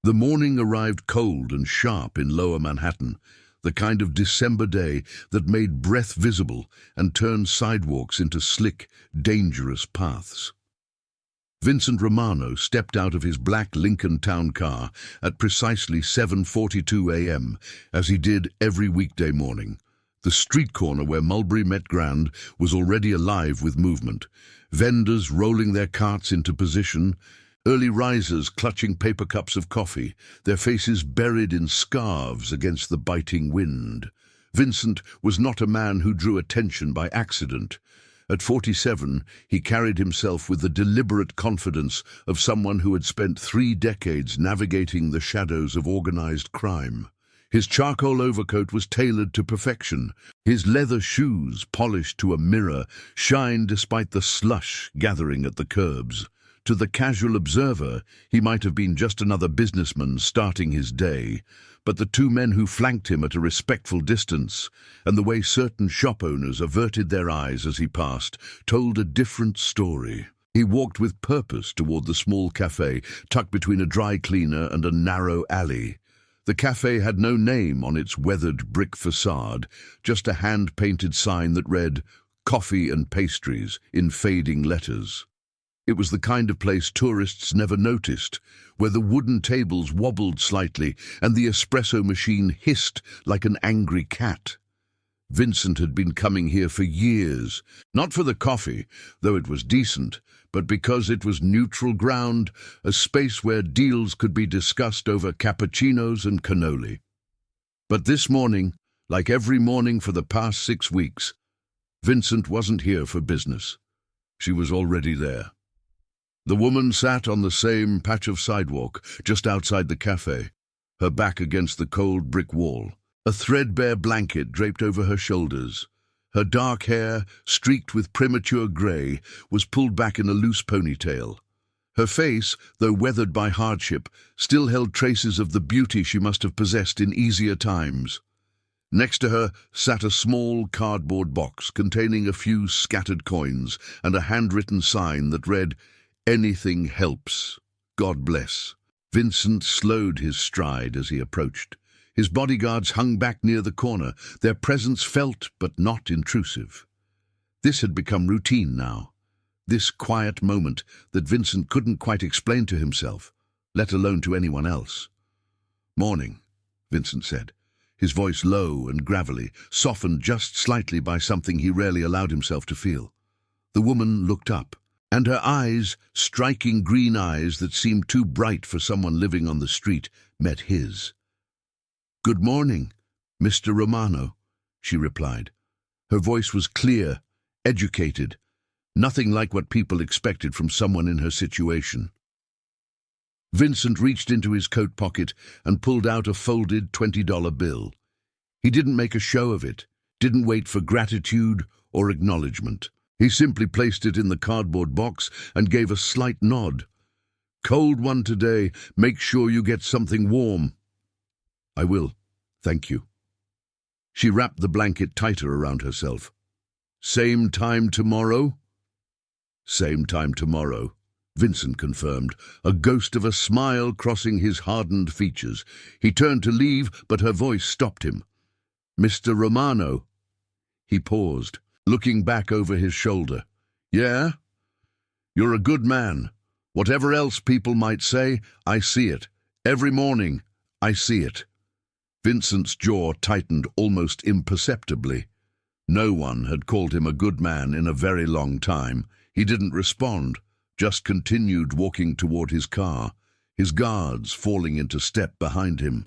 The morning arrived cold and sharp in Lower Manhattan, the kind of December day that made breath visible and turned sidewalks into slick, dangerous paths. Vincent Romano stepped out of his black Lincoln town car at precisely 7:42 a.m., as he did every weekday morning. The street corner where Mulberry met Grand was already alive with movement, vendors rolling their carts into position, early risers clutching paper cups of coffee, their faces buried in scarves against the biting wind. Vincent was not a man who drew attention by accident. At 47, he carried himself with the deliberate confidence of someone who had spent 3 decades navigating the shadows of organized crime. His charcoal overcoat was tailored to perfection. His leather shoes, polished to a mirror, shined despite the slush gathering at the curbs. To the casual observer, he might have been just another businessman starting his day, but the 2 men who flanked him at a respectful distance, and the way certain shop owners averted their eyes as he passed, told a different story. He walked with purpose toward the small cafe, tucked between a dry cleaner and a narrow alley. The cafe had no name on its weathered brick facade, just a hand-painted sign that read, "Coffee and Pastries," in fading letters. It was the kind of place tourists never noticed, where the wooden tables wobbled slightly and the espresso machine hissed like an angry cat. Vincent had been coming here for years, not for the coffee, though it was decent, but because it was neutral ground, a space where deals could be discussed over cappuccinos and cannoli. But this morning, like every morning for the past 6 weeks, Vincent wasn't here for business. She was already there. The woman sat on the same patch of sidewalk just outside the cafe, her back against the cold brick wall, a threadbare blanket draped over her shoulders. Her dark hair, streaked with premature grey, was pulled back in a loose ponytail. Her face, though weathered by hardship, still held traces of the beauty she must have possessed in easier times. Next to her sat a small cardboard box containing a few scattered coins and a handwritten sign that read, "Anything helps. God bless." Vincent slowed his stride as he approached. His bodyguards hung back near the corner, their presence felt but not intrusive. This had become routine now, this quiet moment that Vincent couldn't quite explain to himself, let alone to anyone else. "Morning," Vincent said, his voice low and gravelly, softened just slightly by something he rarely allowed himself to feel. The woman looked up, and her eyes, striking green eyes that seemed too bright for someone living on the street, met his. "Good morning, Mr. Romano," she replied. Her voice was clear, educated, nothing like what people expected from someone in her situation. Vincent reached into his coat pocket and pulled out a folded $20 bill. He didn't make a show of it, didn't wait for gratitude or acknowledgement. He simply placed it in the cardboard box and gave a slight nod. "Cold one today. Make sure you get something warm." "I will, thank you." She wrapped the blanket tighter around herself. "Same time tomorrow?" "Same time tomorrow," Vincent confirmed, a ghost of a smile crossing his hardened features. He turned to leave, but her voice stopped him. "Mr. Romano." He paused, looking back over his shoulder. "Yeah? You're a good man. Whatever else people might say, I see it. Every morning, I see it." Vincent's jaw tightened almost imperceptibly. No one had called him a good man in a very long time. He didn't respond, just continued walking toward his car, his guards falling into step behind him.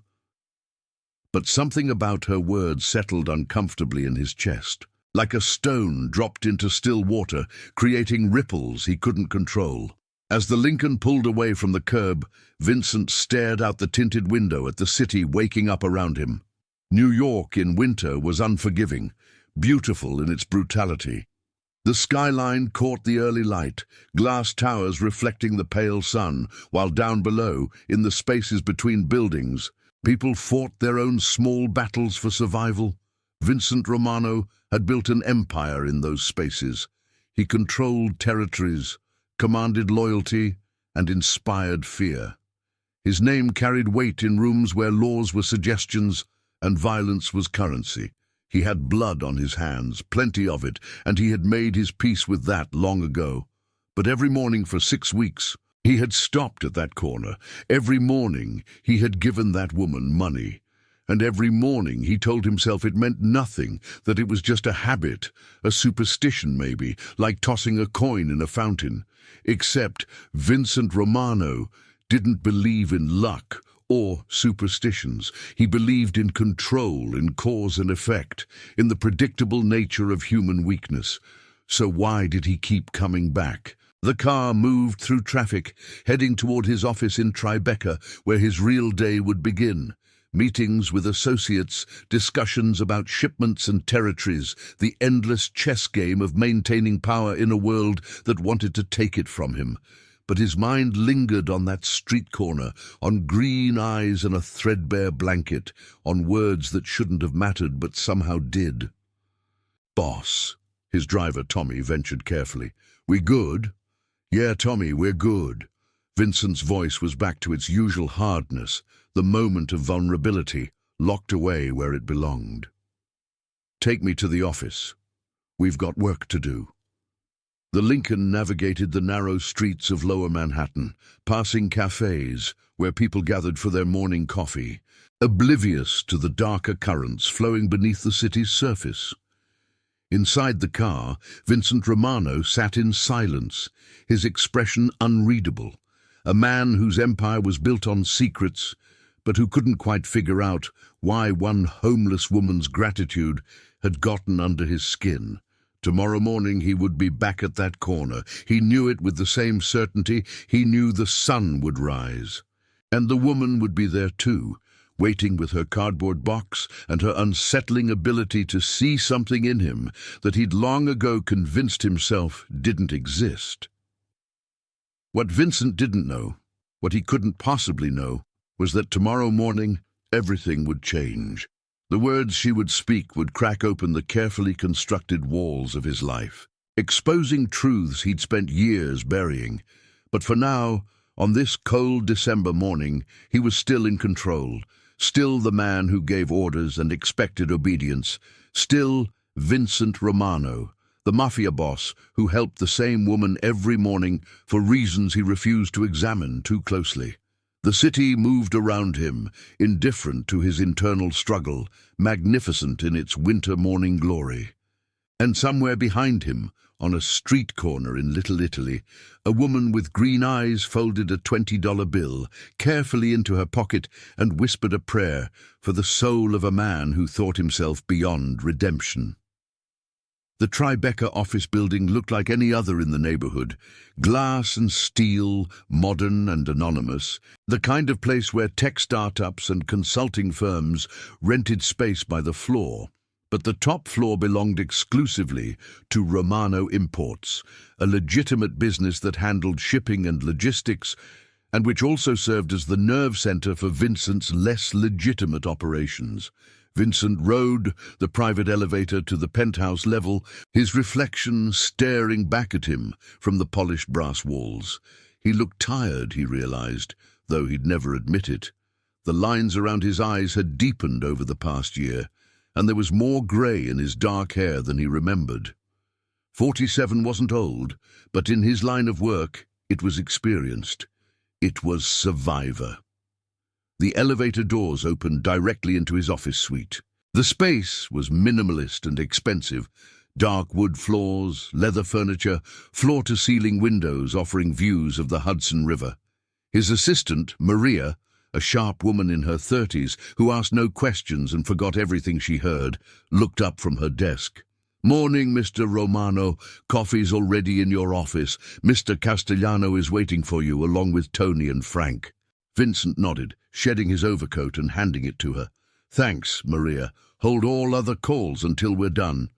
But something about her words settled uncomfortably in his chest, like a stone dropped into still water, creating ripples he couldn't control. As the Lincoln pulled away from the curb, Vincent stared out the tinted window at the city waking up around him. New York in winter was unforgiving, beautiful in its brutality. The skyline caught the early light, glass towers reflecting the pale sun, while down below, in the spaces between buildings, people fought their own small battles for survival. Vincent Romano had built an empire in those spaces. He controlled territories, commanded loyalty, and inspired fear. His name carried weight in rooms where laws were suggestions and violence was currency. He had blood on his hands, plenty of it, and he had made his peace with that long ago. But every morning for 6 weeks, he had stopped at that corner. Every morning, he had given that woman money. And every morning, he told himself it meant nothing, that it was just a habit, a superstition maybe, like tossing a coin in a fountain. Except Vincent Romano didn't believe in luck or superstitions. He believed in control, in cause and effect, in the predictable nature of human weakness. So why did he keep coming back? The car moved through traffic, heading toward his office in Tribeca, where his real day would begin. Meetings with associates, discussions about shipments and territories, the endless chess game of maintaining power in a world that wanted to take it from him. But his mind lingered on that street corner, on green eyes and a threadbare blanket, on words that shouldn't have mattered but somehow did. "Boss," his driver Tommy ventured carefully. "We good?" "Yeah, Tommy, we're good." Vincent's voice was back to its usual hardness, the moment of vulnerability, locked away where it belonged. "Take me to the office. We've got work to do." The Lincoln navigated the narrow streets of Lower Manhattan, passing cafes where people gathered for their morning coffee, oblivious to the darker currents flowing beneath the city's surface. Inside the car, Vincent Romano sat in silence, his expression unreadable, a man whose empire was built on secrets, but who couldn't quite figure out why one homeless woman's gratitude had gotten under his skin. Tomorrow morning he would be back at that corner. He knew it with the same certainty. He knew the sun would rise. And the woman would be there too, waiting with her cardboard box and her unsettling ability to see something in him that he'd long ago convinced himself didn't exist. What Vincent didn't know, what he couldn't possibly know, was that tomorrow morning everything would change. The words she would speak would crack open the carefully constructed walls of his life, exposing truths he'd spent years burying. But for now, on this cold December morning, he was still in control, still the man who gave orders and expected obedience, still Vincent Romano, the mafia boss who helped the same woman every morning for reasons he refused to examine too closely. The city moved around him, indifferent to his internal struggle, magnificent in its winter morning glory. And somewhere behind him, on a street corner in Little Italy, a woman with green eyes folded a $20 bill carefully into her pocket and whispered a prayer for the soul of a man who thought himself beyond redemption. The Tribeca office building looked like any other in the neighborhood, glass and steel, modern and anonymous, the kind of place where tech startups and consulting firms rented space by the floor. But the top floor belonged exclusively to Romano Imports, a legitimate business that handled shipping and logistics, and which also served as the nerve center for Vincent's less legitimate operations. Vincent rode the private elevator to the penthouse level, his reflection staring back at him from the polished brass walls. He looked tired, he realized, though he'd never admit it. The lines around his eyes had deepened over the past year, and there was more grey in his dark hair than he remembered. 47 wasn't old, but in his line of work, it was experienced. It was survivor. The elevator doors opened directly into his office suite. The space was minimalist and expensive. Dark wood floors, leather furniture, floor-to-ceiling windows offering views of the Hudson River. His assistant, Maria, a sharp woman in her 30s who asked no questions and forgot everything she heard, looked up from her desk. "Morning, Mr. Romano. Coffee's already in your office. Mr. Castellano is waiting for you, along with Tony and Frank." Vincent nodded, shedding his overcoat and handing it to her. "Thanks, Maria. Hold all other calls until we're done."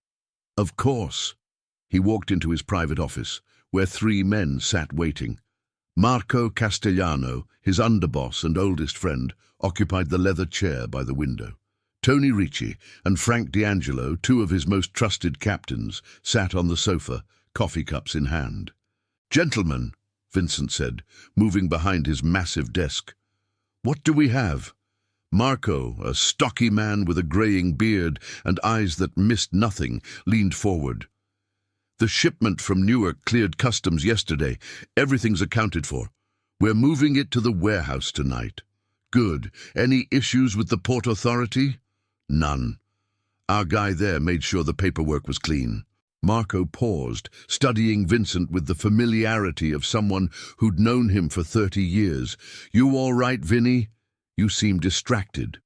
"Of course." He walked into his private office, where 3 men sat waiting. Marco Castellano, his underboss and oldest friend, occupied the leather chair by the window. Tony Ricci and Frank D'Angelo, 2 of his most trusted captains, sat on the sofa, coffee cups in hand. "Gentlemen," Vincent said, moving behind his massive desk, What do we have? Marco, a stocky man with a greying beard and eyes that missed nothing, leaned forward. The shipment from Newark cleared customs yesterday. Everything's accounted for. We're moving it to the warehouse tonight. Good. Any issues with the Port Authority? None. Our guy there made sure the paperwork was clean. Marco paused, studying Vincent with the familiarity of someone who'd known him for 30 years. You all right, Vinny? You seem distracted.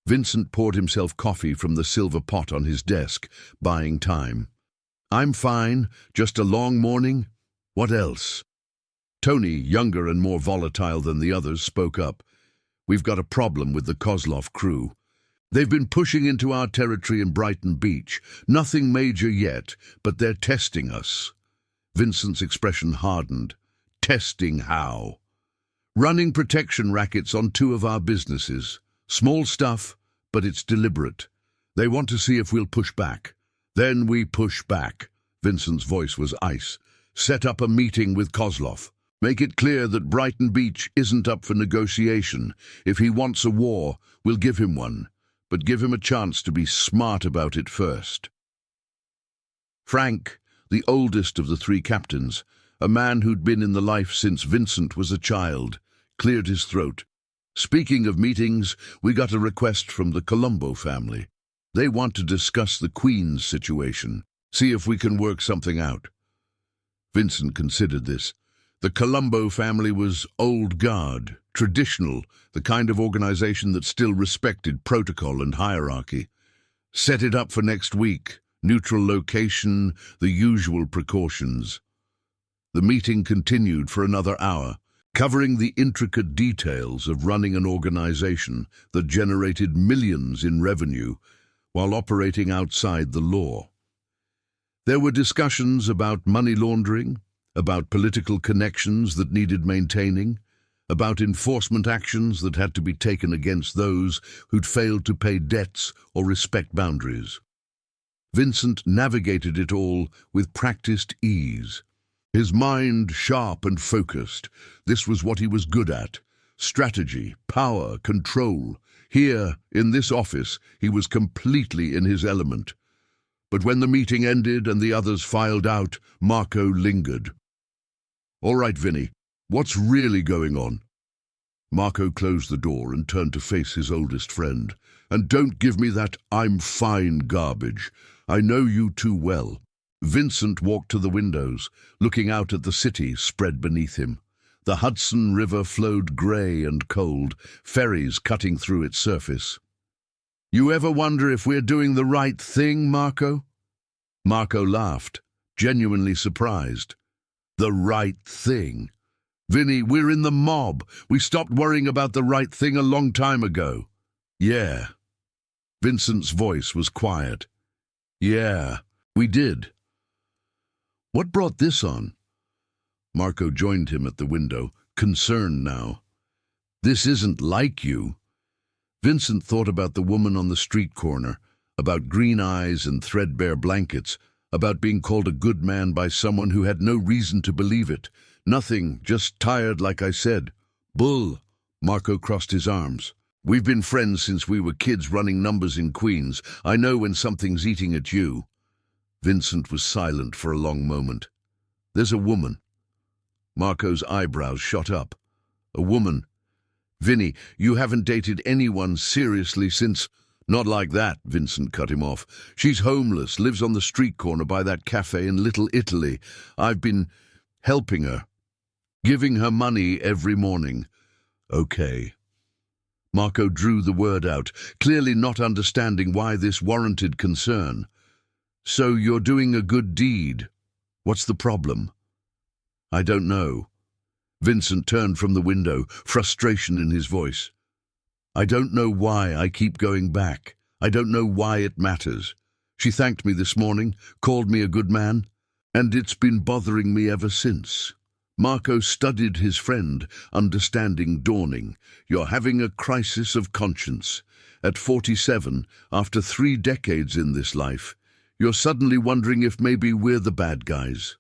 Vincent poured himself coffee from the silver pot on his desk, buying time. I'm fine, just a long morning. What else? Tony, younger and more volatile than the others, spoke up. We've got a problem with the Kozlov crew. They've been pushing into our territory in Brighton Beach. Nothing major yet, but they're testing us. Vincent's expression hardened. Testing how? Running protection rackets on 2 of our businesses. Small stuff, but it's deliberate. They want to see if we'll push back. Then we push back. Vincent's voice was ice. Set up a meeting with Kozlov. Make it clear that Brighton Beach isn't up for negotiation. If he wants a war, we'll give him one. But give him a chance to be smart about it first. Frank, the oldest of the 3 captains, a man who'd been in the life since Vincent was a child, cleared his throat. Speaking of meetings, we got a request from the Colombo family. They want to discuss the Queen's situation, see if we can work something out. Vincent considered this. The Colombo family was old guard, traditional, the kind of organization that still respected protocol and hierarchy. Set it up for next week, neutral location, the usual precautions. The meeting continued for another hour, covering the intricate details of running an organization that generated millions in revenue while operating outside the law. There were discussions about money laundering, about political connections that needed maintaining, about enforcement actions that had to be taken against those who'd failed to pay debts or respect boundaries. Vincent navigated it all with practiced ease. His mind sharp and focused. This was what he was good at. Strategy, power, control. Here, in this office, he was completely in his element. But when the meeting ended and the others filed out, Marco lingered. All right, Vinny, what's really going on? Marco closed the door and turned to face his oldest friend. And don't give me that I'm fine garbage. I know you too well. Vincent walked to the windows, looking out at the city spread beneath him. The Hudson River flowed grey and cold, ferries cutting through its surface. You ever wonder if we're doing the right thing, Marco? Marco laughed, genuinely surprised. The right thing? Vinny, we're in the mob. We stopped worrying about the right thing a long time ago. Yeah. Vincent's voice was quiet. Yeah, we did. What brought this on? Marco joined him at the window, concerned now. This isn't like you. Vincent thought about the woman on the street corner, about green eyes and threadbare blankets, about being called a good man by someone who had no reason to believe it. Nothing, just tired like I said. Bull. Marco crossed his arms. We've been friends since we were kids running numbers in Queens. I know when something's eating at you. Vincent was silent for a long moment. There's a woman. Marco's eyebrows shot up. A woman. Vinny, you haven't dated anyone seriously since... Not like that, Vincent cut him off. She's homeless, lives on the street corner by that cafe in Little Italy. I've been helping her, giving her money every morning. Okay. Marco drew the word out, clearly not understanding why this warranted concern. So you're doing a good deed. What's the problem? I don't know. Vincent turned from the window, frustration in his voice. I don't know why I keep going back. I don't know why it matters. She thanked me this morning, called me a good man, and it's been bothering me ever since. Marco studied his friend, understanding dawning. You're having a crisis of conscience. At 47, after 3 decades in this life, you're suddenly wondering if maybe we're the bad guys.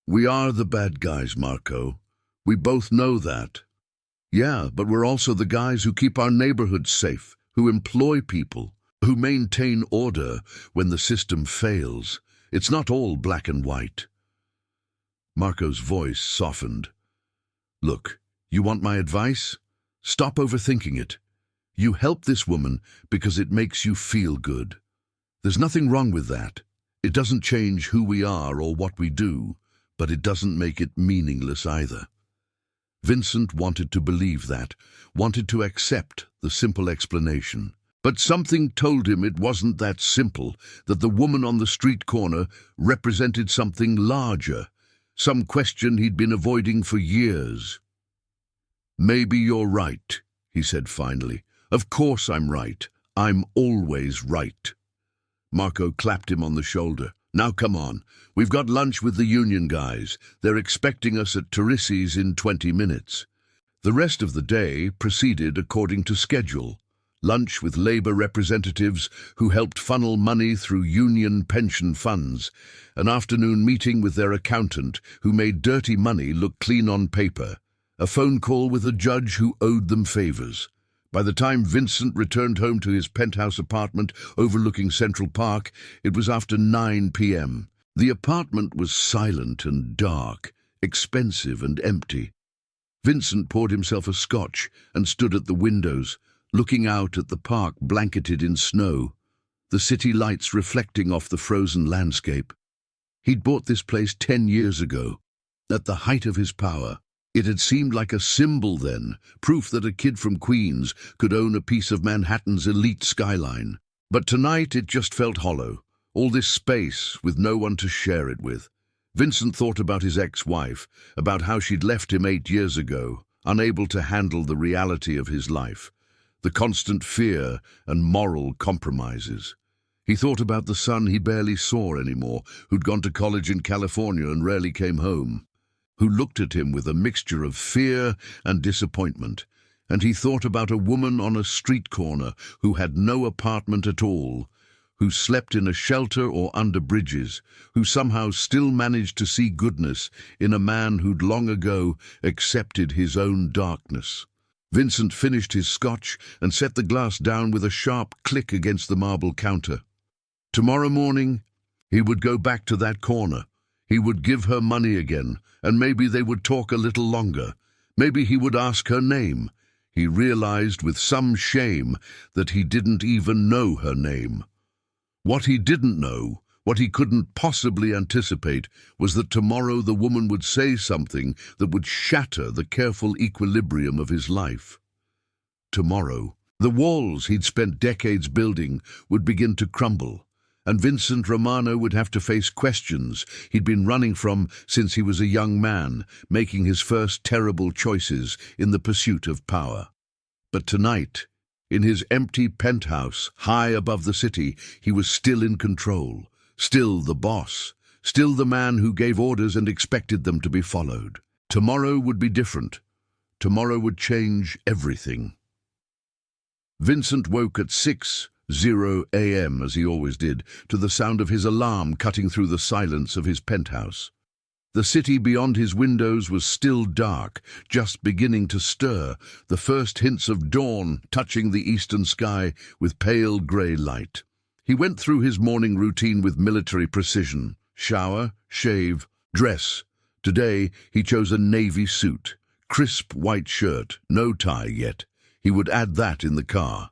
We are the bad guys, Marco. We both know that. Yeah, but we're also the guys who keep our neighborhoods safe, who employ people, who maintain order when the system fails. It's not all black and white. Marco's voice softened. Look, you want my advice? Stop overthinking it. You help this woman because it makes you feel good. There's nothing wrong with that. It doesn't change who we are or what we do, but it doesn't make it meaningless either. Vincent wanted to believe that, wanted to accept the simple explanation. But something told him it wasn't that simple, that the woman on the street corner represented something larger, some question he'd been avoiding for years. Maybe you're right, he said finally. Of course I'm right. I'm always right. Marco clapped him on the shoulder. Now come on. We've got lunch with the union guys. They're expecting us at Teresi's in 20 minutes. The rest of the day proceeded according to schedule. Lunch with labor representatives who helped funnel money through union pension funds. An afternoon meeting with their accountant who made dirty money look clean on paper. A phone call with a judge who owed them favors. By the time Vincent returned home to his penthouse apartment overlooking Central Park, it was after 9 p.m. The apartment was silent and dark, expensive and empty. Vincent poured himself a scotch and stood at the windows, looking out at the park blanketed in snow, the city lights reflecting off the frozen landscape. He'd bought this place 10 years ago, at the height of his power. It had seemed like a symbol then, proof that a kid from Queens could own a piece of Manhattan's elite skyline. But tonight it just felt hollow, all this space with no one to share it with. Vincent thought about his ex-wife, about how she'd left him 8 years ago, unable to handle the reality of his life, the constant fear and moral compromises. He thought about the son he barely saw anymore, who'd gone to college in California and rarely came home, who looked at him with a mixture of fear and disappointment. And he thought about a woman on a street corner who had no apartment at all, who slept in a shelter or under bridges, who somehow still managed to see goodness in a man who'd long ago accepted his own darkness. Vincent finished his scotch and set the glass down with a sharp click against the marble counter. Tomorrow morning, he would go back to that corner. He would give her money again, and maybe they would talk a little longer. Maybe he would ask her name. He realized with some shame that he didn't even know her name. What he didn't know, what he couldn't possibly anticipate, was that tomorrow the woman would say something that would shatter the careful equilibrium of his life. Tomorrow, the walls he'd spent decades building would begin to crumble, and Vincent Romano would have to face questions he'd been running from since he was a young man, making his first terrible choices in the pursuit of power. But tonight, in his empty penthouse, high above the city, he was still in control, still the boss, still the man who gave orders and expected them to be followed. Tomorrow would be different. Tomorrow would change everything. Vincent woke at 6:00 a.m., as he always did, to the sound of his alarm cutting through the silence of his penthouse. The city beyond his windows was still dark, just beginning to stir, the first hints of dawn touching the eastern sky with pale grey light. He went through his morning routine with military precision. Shower, shave, dress. Today he chose a navy suit, crisp white shirt, no tie yet. He would add that in the car.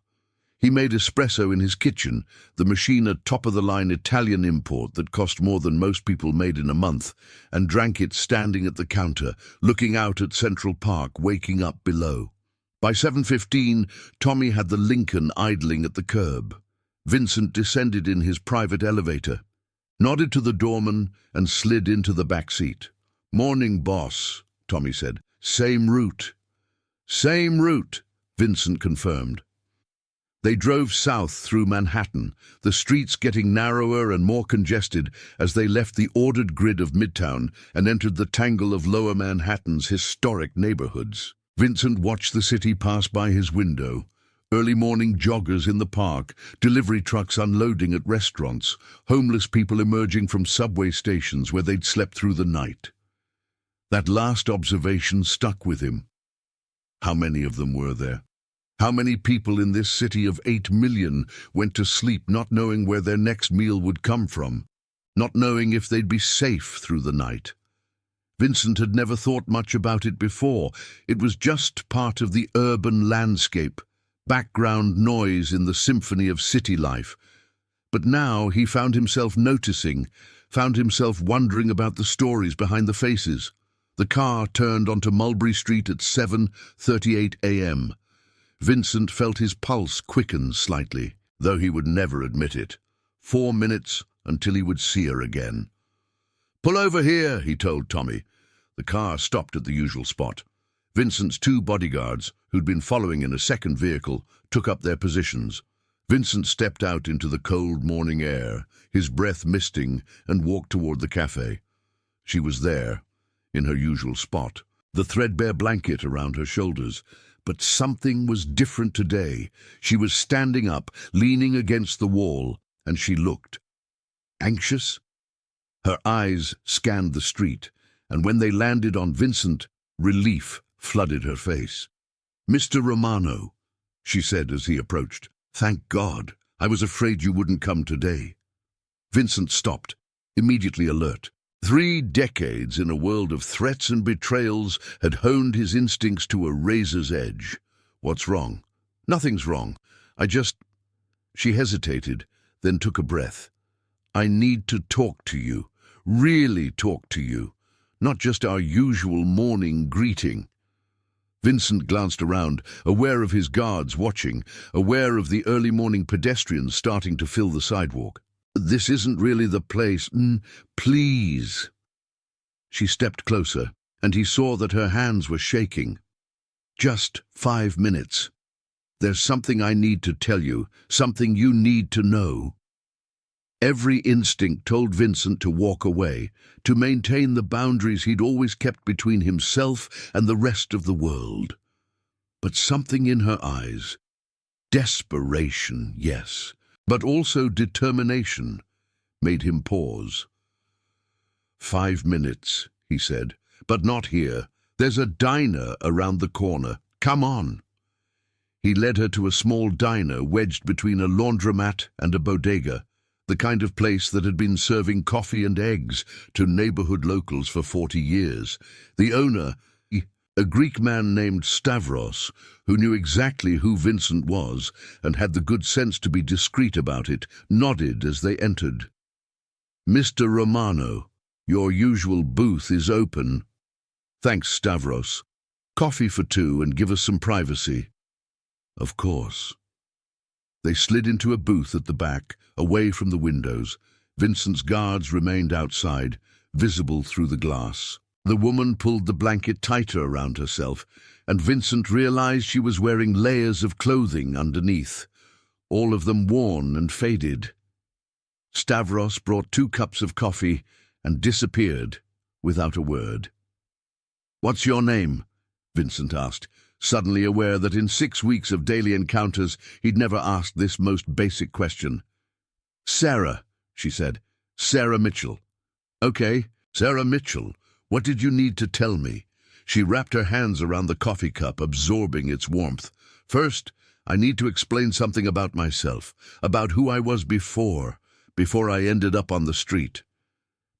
He made espresso in his kitchen, the machine a top-of-the-line Italian import that cost more than most people made in a month, and drank it standing at the counter, looking out at Central Park, waking up below. By 7:15, Tommy had the Lincoln idling at the curb. Vincent descended in his private elevator, nodded to the doorman, and slid into the back seat. "Morning, boss," Tommy said. "Same route." "Same route," Vincent confirmed. They drove south through Manhattan, the streets getting narrower and more congested as they left the ordered grid of Midtown and entered the tangle of Lower Manhattan's historic neighborhoods. Vincent watched the city pass by his window. Early morning joggers in the park, delivery trucks unloading at restaurants, homeless people emerging from subway stations where they'd slept through the night. That last observation stuck with him. How many of them were there? How many people in this city of 8 million went to sleep not knowing where their next meal would come from, not knowing if they'd be safe through the night? Vincent had never thought much about it before. It was just part of the urban landscape, background noise in the symphony of city life. But now he found himself noticing, found himself wondering about the stories behind the faces. The car turned onto Mulberry Street at 7:38 a.m. Vincent felt his pulse quicken slightly, though he would never admit it. 4 minutes until he would see her again. "Pull over here," he told Tommy. The car stopped at the usual spot. Vincent's 2 bodyguards, who'd been following in a second vehicle, took up their positions. Vincent stepped out into the cold morning air, his breath misting, and walked toward the cafe. She was there, in her usual spot, the threadbare blanket around her shoulders. But something was different today. She was standing up, leaning against the wall, and she looked anxious. Her eyes scanned the street, and when they landed on Vincent, relief flooded her face. "Mr. Romano," she said as he approached. "Thank God. I was afraid you wouldn't come today." Vincent stopped, immediately alert. 3 decades in a world of threats and betrayals had honed his instincts to a razor's edge. "What's wrong?" "Nothing's wrong. She hesitated, then took a breath. "I need to talk to you. Really talk to you. Not just our usual morning greeting." Vincent glanced around, aware of his guards watching, aware of the early morning pedestrians starting to fill the sidewalk. "This isn't really the place. Please." She stepped closer, and he saw that her hands were shaking. "Just 5 minutes. There's something I need to tell you, something you need to know." Every instinct told Vincent to walk away, to maintain the boundaries he'd always kept between himself and the rest of the world. But something in her eyes, desperation, yes, but also determination, made him pause. "5 minutes," he said, "but not here. There's a diner around the corner. Come on." He led her to a small diner wedged between a laundromat and a bodega, the kind of place that had been serving coffee and eggs to neighborhood locals for 40 years. The owner, a Greek man named Stavros, who knew exactly who Vincent was and had the good sense to be discreet about it, nodded as they entered. "Mr. Romano, your usual booth is open." "Thanks, Stavros. Coffee for 2 and give us some privacy." "Of course." They slid into a booth at the back, away from the windows. Vincent's guards remained outside, visible through the glass. The woman pulled the blanket tighter around herself, and Vincent realized she was wearing layers of clothing underneath, all of them worn and faded. Stavros brought 2 cups of coffee and disappeared without a word. "What's your name?" Vincent asked, suddenly aware that in 6 weeks of daily encounters he'd never asked this most basic question. "Sarah," she said. "Sarah Mitchell." "Okay, Sarah Mitchell. What did you need to tell me?" She wrapped her hands around the coffee cup, absorbing its warmth. "First, I need to explain something about myself, about who I was before I ended up on the street."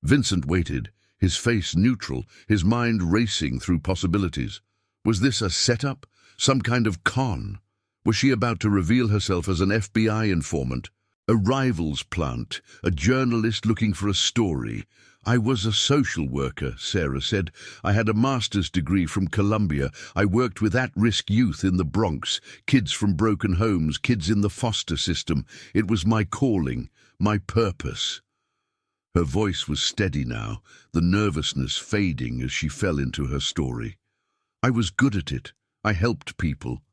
Vincent waited, his face neutral, his mind racing through possibilities. Was this a setup? Some kind of con? Was she about to reveal herself as an FBI informant? A rival's plant? A journalist looking for a story? "I was a social worker," Sarah said. "I had a master's degree from Columbia. I worked with at-risk youth in the Bronx, kids from broken homes, kids in the foster system. It was my calling, my purpose." Her voice was steady now, the nervousness fading as she fell into her story. "I was good at it. I helped people."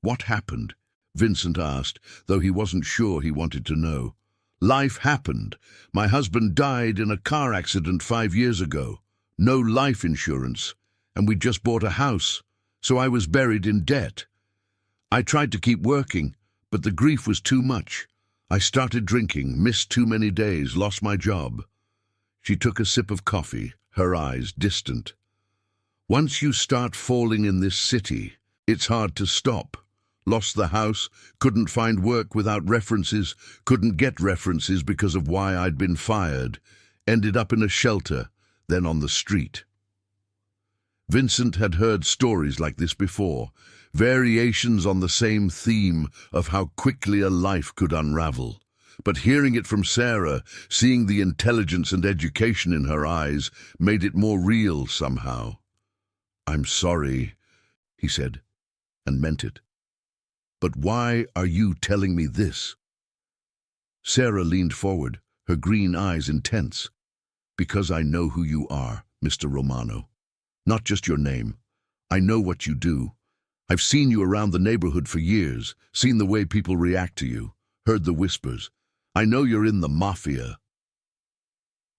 "What happened?" Vincent asked, though he wasn't sure he wanted to know. "Life happened. My husband died in a car accident 5 years ago. No life insurance, and we'd just bought a house, so I was buried in debt. I tried to keep working, but the grief was too much. I started drinking, missed too many days, lost my job." She took a sip of coffee, her eyes distant. "Once you start falling in this city, It's hard to stop. Lost the house, couldn't find work without references, couldn't get references because of why I'd been fired. Ended up in a shelter, then on the street. Vincent had heard stories like this before, variations on the same theme of how quickly a life could unravel. But hearing it from Sarah, seeing the intelligence and education in her eyes, made it more real somehow. "I'm sorry," he said, and meant it. "But why are you telling me this?" Sarah leaned forward, her green eyes intense. "Because I know who you are, Mr. Romano. Not just your name. I know what you do. I've seen you around the neighborhood for years, seen the way people react to you, heard the whispers. I know you're in the mafia."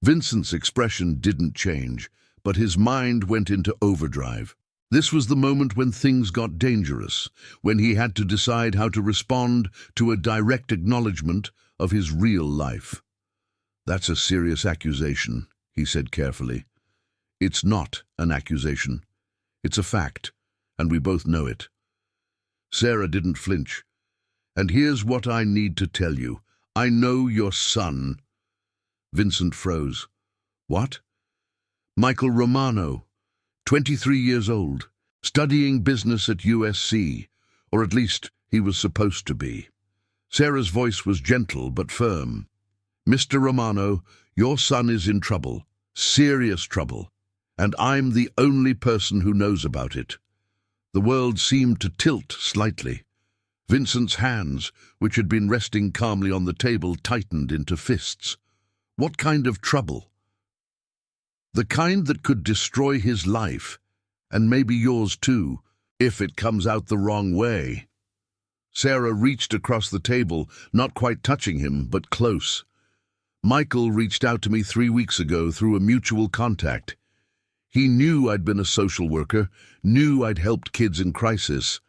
Vincent's expression didn't change, but his mind went into overdrive. This was the moment when things got dangerous, when he had to decide how to respond to a direct acknowledgement of his real life. "That's a serious accusation," he said carefully. "It's not an accusation. It's a fact, and we both know it." Sarah didn't flinch. "And here's what I need to tell you. I know your son." Vincent froze. "What?" "Michael Romano, 23 years old, studying business at USC, or at least he was supposed to be." Sarah's voice was gentle but firm. "Mr. Romano, your son is in trouble, serious trouble, and I'm the only person who knows about it." The world seemed to tilt slightly. Vincent's hands, which had been resting calmly on the table, tightened into fists. What kind of trouble? "The kind that could destroy his life, and maybe yours too, if it comes out the wrong way." Sarah reached across the table, not quite touching him, but close. "Michael reached out to me 3 weeks ago through a mutual contact. He knew I'd been a social worker, knew I'd helped kids in crisis.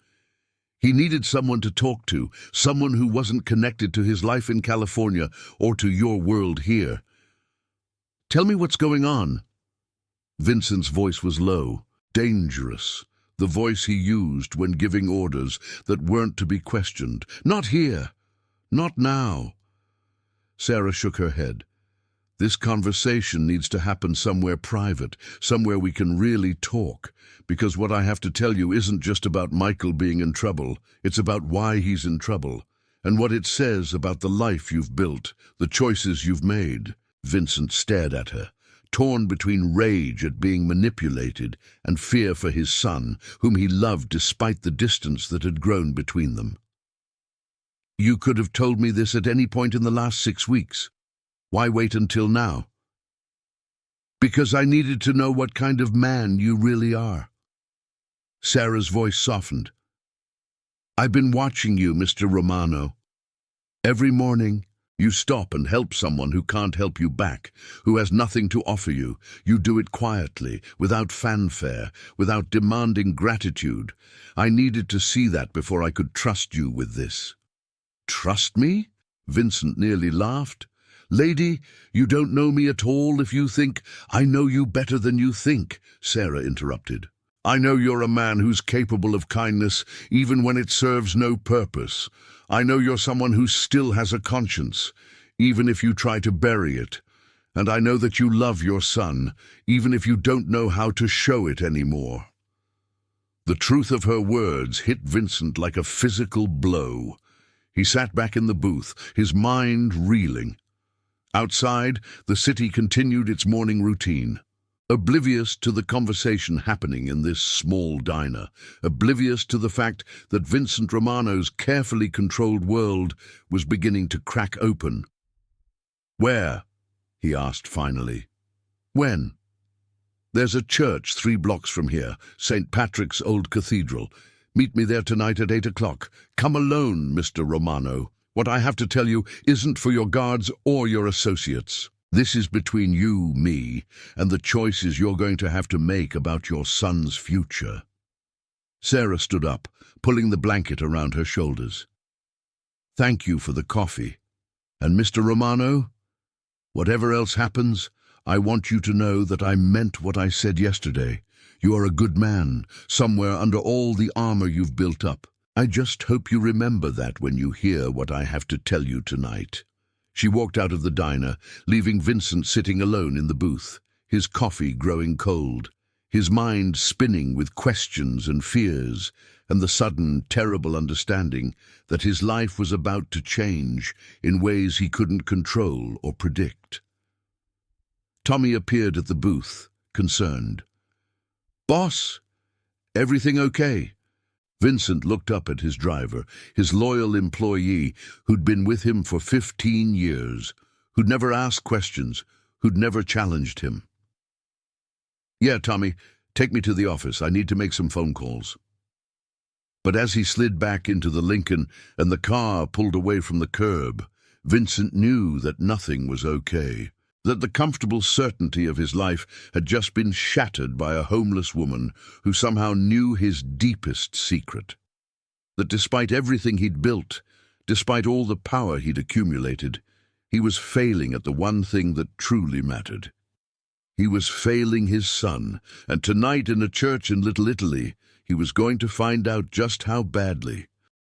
He needed someone to talk to, someone who wasn't connected to his life in California or to your world here." "Tell me what's going on." Vincent's voice was low, dangerous, the voice he used when giving orders that weren't to be questioned. "Not here. Not now." Sarah shook her head. "This conversation needs to happen somewhere private, somewhere we can really talk, because what I have to tell you isn't just about Michael being in trouble, it's about why he's in trouble, and what it says about the life you've built, the choices you've made." Vincent stared at her, torn between rage at being manipulated and fear for his son, whom he loved despite the distance that had grown between them. "You could have told me this at any point in the last 6 weeks. Why wait until now?" "Because I needed to know what kind of man you really are." Sarah's voice softened. "I've been watching you, Mr. Romano. Every morning, you stop and help someone who can't help you back, who has nothing to offer you. You do it quietly, without fanfare, without demanding gratitude. I needed to see that before I could trust you with this." "Trust me?" Vincent nearly laughed. "Lady, you don't know me at all if you think—" "I know you better than you think," Sarah interrupted. "I know you're a man who's capable of kindness, even when it serves no purpose. I know you're someone who still has a conscience, even if you try to bury it. And I know that you love your son, even if you don't know how to show it anymore." The truth of her words hit Vincent like a physical blow. He sat back in the booth, his mind reeling. Outside, the city continued its morning routine, oblivious to the conversation happening in this small diner, oblivious to the fact that Vincent Romano's carefully controlled world was beginning to crack open. "Where?" he asked finally. "When?" "There's a church 3 blocks from here, St. Patrick's Old Cathedral. Meet me there tonight at 8 o'clock. Come alone, Mr. Romano. What I have to tell you isn't for your guards or your associates. This is between you, me, and the choices you're going to have to make about your son's future." Sarah stood up, pulling the blanket around her shoulders. "Thank you for the coffee. And Mr. Romano, whatever else happens, I want you to know that I meant what I said yesterday. You are a good man, somewhere under all the armor you've built up. I just hope you remember that when you hear what I have to tell you tonight." She walked out of the diner, leaving Vincent sitting alone in the booth, his coffee growing cold, his mind spinning with questions and fears, and the sudden, terrible understanding that his life was about to change in ways he couldn't control or predict. Tommy appeared at the booth, concerned. "Boss, everything okay?" Vincent looked up at his driver, his loyal employee who'd been with him for 15 years, who'd never asked questions, who'd never challenged him. "Yeah, Tommy, take me to the office. I need to make some phone calls." But as he slid back into the Lincoln and the car pulled away from the curb, Vincent knew that nothing was okay, that the comfortable certainty of his life had just been shattered by a homeless woman who somehow knew his deepest secret. That despite everything he'd built, despite all the power he'd accumulated, he was failing at the one thing that truly mattered. He was failing his son, and tonight in a church in Little Italy, he was going to find out just how badly.